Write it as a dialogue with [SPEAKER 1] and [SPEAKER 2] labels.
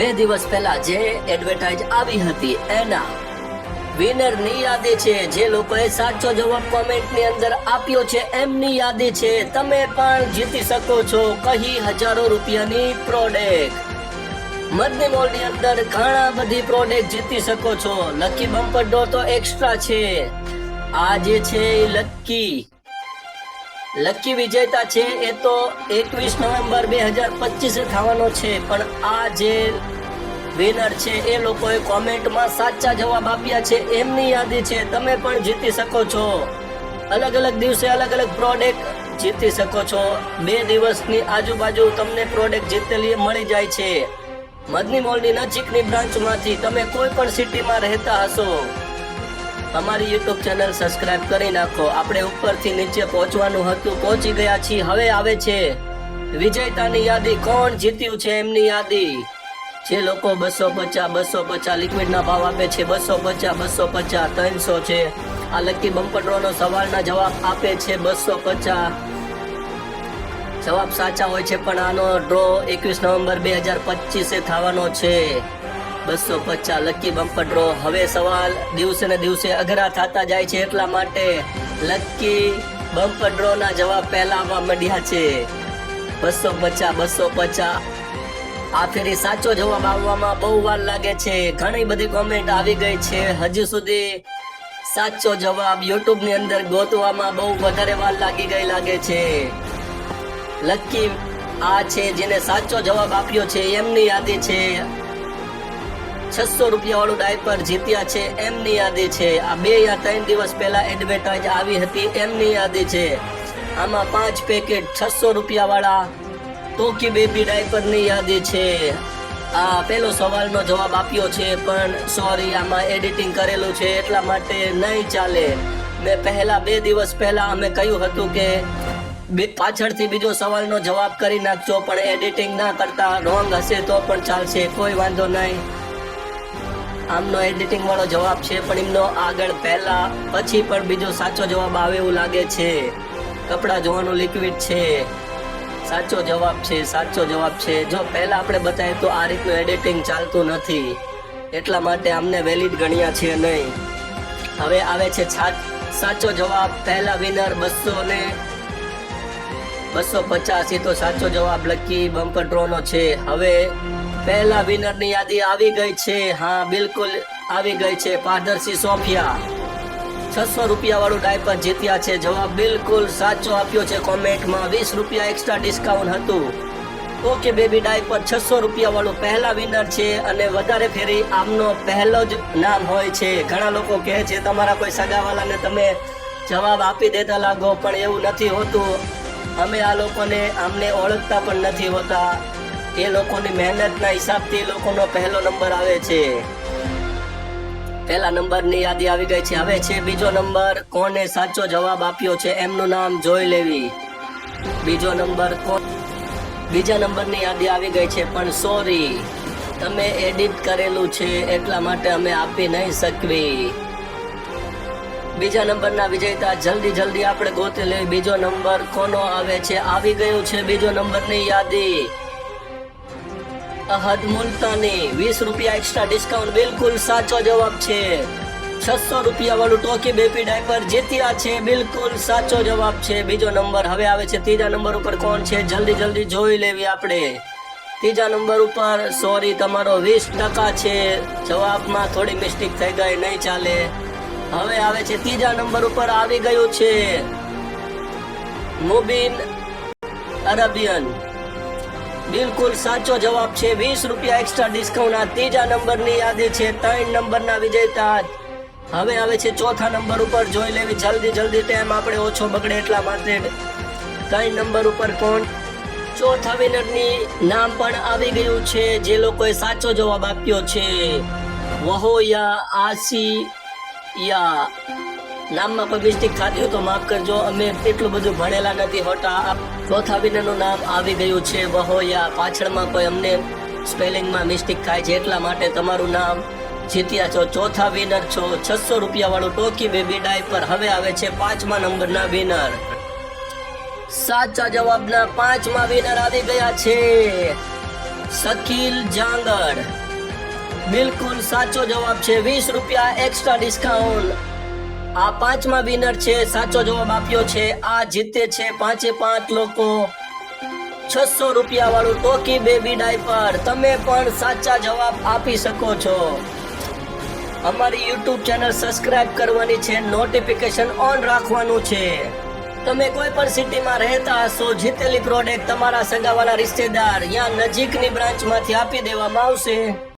[SPEAKER 1] 2 દિવસ પહેલા જે એડવર્ટાઇઝ આવી હતી એના વિનર ની યાદી છે। જે લોકોએ સાચો જવાબ કોમેન્ટ ની અંદર આપ્યો છે એમની યાદી છે। તમે પણ જીતી શકો છો કહી હજારો રૂપિયાની પ્રોડક્ટ। મદની મોલ ની અંદર ઘણા બધી પ્રોડક્ટ જીતી શકો છો। લકી બમ્પર ડ્રો તો એક્સ્ટ્રા છે। આ જે છે લકી વિજેતા છે એ તો 21 નવેમ્બર 2025 થવાનો છે। પણ આ જે વિનર છે એ લોકોએ કોમેન્ટમાં સાચા જવાબ આપ્યા છે એમની યાદી છે। તમે પણ જીતી શકો છો। અલગ અલગ દિવસે અલગ અલગ પ્રોડક્ટ જીતી શકો છો। 2 દિવસની આજુબાજુ તમને પ્રોડક્ટ જીતેલી મળી જાય છે। મદની મોલની નજીકની બ્રાન્ચમાંથી તમે કોઈ પણ સિટીમાં રહેતા હશો અમારી યુટ્યુબ ચેનલ સબસ્ક્રાઇબ કરી નાખો। આપણે ઉપરથી નીચે પહોંચવાનું હતું, પહોંચી ગયા છીએ। હવે આવે છે વિજેતાની યાદી, કોણ જીત્યું છે એમની યાદી। જે લોકો 250 લિક્વિડના ભાવ આપે છે, 250 300 છે। આ લકી બમ્પર ડ્રોનો સવાલના જવાબ આપે છે 250 જવાબ સાચા હોય છે। પણ આનો ડ્રો 21 નવેમ્બર 2025 થવાનો છે। 250 લકી બમ્પર ડ્રો। હવે સવાલ દિવસે ને દિવસે અઘરા થતા જાય છે, એટલા માટે લકી બમ્પર ડ્રો ના જવાબ પહેલા આવવા માંડ્યા છે। 250 આ ફેરી સાચો જવાબ આવવામાં બહુ વાર લાગે છે। ઘણી બધી કોમેન્ટ આવી ગઈ છે, હજુ સુધી સાચો જવાબ યુટ્યુબ ની અંદર ગોતવામાં બહુ વધારે વાર લાગી ગઈ લાગે છે। લકી આ છે જેને સાચો જવાબ આપ્યો છે એમની યાદી છે। 600 રૂપિયા વાળું ડાયપર જીત્યા છે એમની યાદી છે। આ 2 યા 3 દિવસ પહેલા એડવર્ટાઇઝ આવી હતી એમની યાદી છે। આમાં 5 પેકેટ 600 રૂપિયા વાળા ટોકી બેબી ડાયપર ની યાદી છે। આ પેલો સવાલનો જવાબ આપ્યો છે, પણ સોરી આમાં એડિટિંગ કરેલું છે એટલા માટે નહીં ચાલે। મેં પહેલા 2 દિવસ પહેલા અમે કહ્યું હતું કે પાછળથી બીજો સવાલનો જવાબ કરી નાખજો, પણ એડિટિંગ ના કરતા રોંગ હશે તો પણ ચાલશે, કોઈ વાંધો નહીં। આમનો એડિટિંગ વાળો જવાબ છે, પણ એમનો આગળ પહેલા પછી પણ બીજો સાચો જવાબ આવે એવું લાગે છે। કપડા ધોવાનું લિક્વિડ છે, સાચો જવાબ છે, સાચો જવાબ છે। જો પહેલા આપણે બતાવીએ તો આ રીતનું એડિટિંગ ચાલતું નથી, એટલા માટે આમને વેલિડ ગણ્યા છે નહીં। હવે આવે છે સાચો જવાબ। પહેલા વિનર 250 તો સાચો જવાબ લકી બમ્પર ડ્રો નો છે। હવે પહેલા વિનર ની યાદી આવી ગઈ છે। હા, બિલકુલ આવી ગઈ છે। પારદર્શી સોફિયા 600 રૂપિયા વાળું ડાયપર જીત્યા છે। જવાબ બિલકુલ સાચો આપ્યો છે કોમેન્ટમાં। 20 રૂપિયા એક્સ્ટ્રા ડિસ્કાઉન્ટ હતું। ઓકે બેબી ડાયપર 600 રૂપિયા વાળું પહેલા વિનર છે, અને વધારે ફેરી આમનો પહેલો જ નામ હોય છે। ઘણા લોકો કહે છે તમારા કોઈ સગાવાલાને તમે જવાબ આપી દેતા લાગો, પણ એવું નથી હોતું। અમે આ લોકોને આમને ઓળખતા પણ નથી હોતા। એ લોકોની મહેનતના હિસાબથી એ લોકોનો પહેલો નંબર આવે છે। પહેલા નંબરની યાદી આવી ગઈ છે। હવે છે બીજો નંબર, કોને સાચો જવાબ આપ્યો છે એમનું નામ જોઈ લેવી। બીજો નંબર બીજા નંબરની યાદી આવી ગઈ છે, પણ સોરી તમે એડિટ કરેલું છે એટલા માટે અમે આપી નહીં શકવી। બીજા નંબરના વિજેતા જલ્દી આપણે ગોતી લઈએ। બીજો નંબર કોનો આવે છે? આવી ગયું છે બીજો નંબરની યાદી। અહદ મુલ્તાની 20 રૂપિયા એક્સ્ટ્રા ડિસ્કાઉન્ટ, બિલકુલ સાચો જવાબ છે। 600 રૂપિયા વાળું ટોકી બેબી ડાયપર જીત્યા છે, બિલકુલ સાચો જવાબ છે। બીજો નંબર। હવે આવે છે ત્રીજા નંબર ઉપર કોણ છે, જલ્દી જોઈ લેવી આપણે। ત્રીજા નંબર ઉપર સોરી તમારો 20% છે, જવાબમાં થોડી મિસ્ટેક થઈ ગઈ, નહીં ચાલે। હવે આવે છે ત્રીજા નંબર ઉપર આવી ગયું છે મુબીન અરેબિયન, બિલકુલ સાચો જવાબ છે। 20 રૂપિયા એક્સ્ટ્રા ડિસ્કાઉન્ટ। આ ત્રીજા નંબરની યાદી છે। 3 નંબરના વિજેતા। હવે આવે છે ચોથા નંબર ઉપર, જોઈ લેવી જલ્દી ટાઈમ આપણે ઓછો બગડે એટલા માટે। 3 નંબર ઉપર કોણ? ચોથા વિનરની નામ પણ આવી ગયું છે, જે લોકોએ સાચો જવાબ આપ્યો છે। વહોયા આસિયા। નામમાં કોઈ મિસ્ટેક થતી હોય તો માફ કરજો, અમે એટલું બધું ભણેલા નથી હોતા। ચોથા વિનરનું નામ આવી ગયું છે વહોયા। પાછળમાં કોઈ અમને સ્પેલિંગમાં મિસ્ટેક થાય છે એટલા માટે તમારું નામ જીત્યા છો, ચોથા વિનર છો। 600 રૂપિયા વાળું ટોકી બેબી ડાયપર। હવે આવે છે 5મા નંબરના વિનર। સાચા જવાબના 5મા વિનર આવી ગયા છે। શકીલ જાંગડ, બિલકુલ સાચો જવાબ છે. 20 રૂપિયા એક્સ્ટ્રા ડિસ્કાઉન્ટ. આ પાંચમા વિનર છે, સાચો જવાબ આપ્યો છે. આ જીતે છે 5 લોકો 600 રૂપિયા વાળું ટોકી બેબી ડાયપર. તમે પણ સાચા જવાબ આપી શકો છો. અમારી યુટ્યુબ ચેનલ સબસ્ક્રાઇબ કરવાની છે, નોટિફિકેશન ઓન રાખવાનું છે. તમે કોઈ પણ સિટીમાં રહેતા હશો, જીતેલી પ્રોડક્ટ તમારા સગાવાલા રિશ્તેદાર યા નજીકની બ્રાન્ચમાંથી આપી દેવામાં આવશે.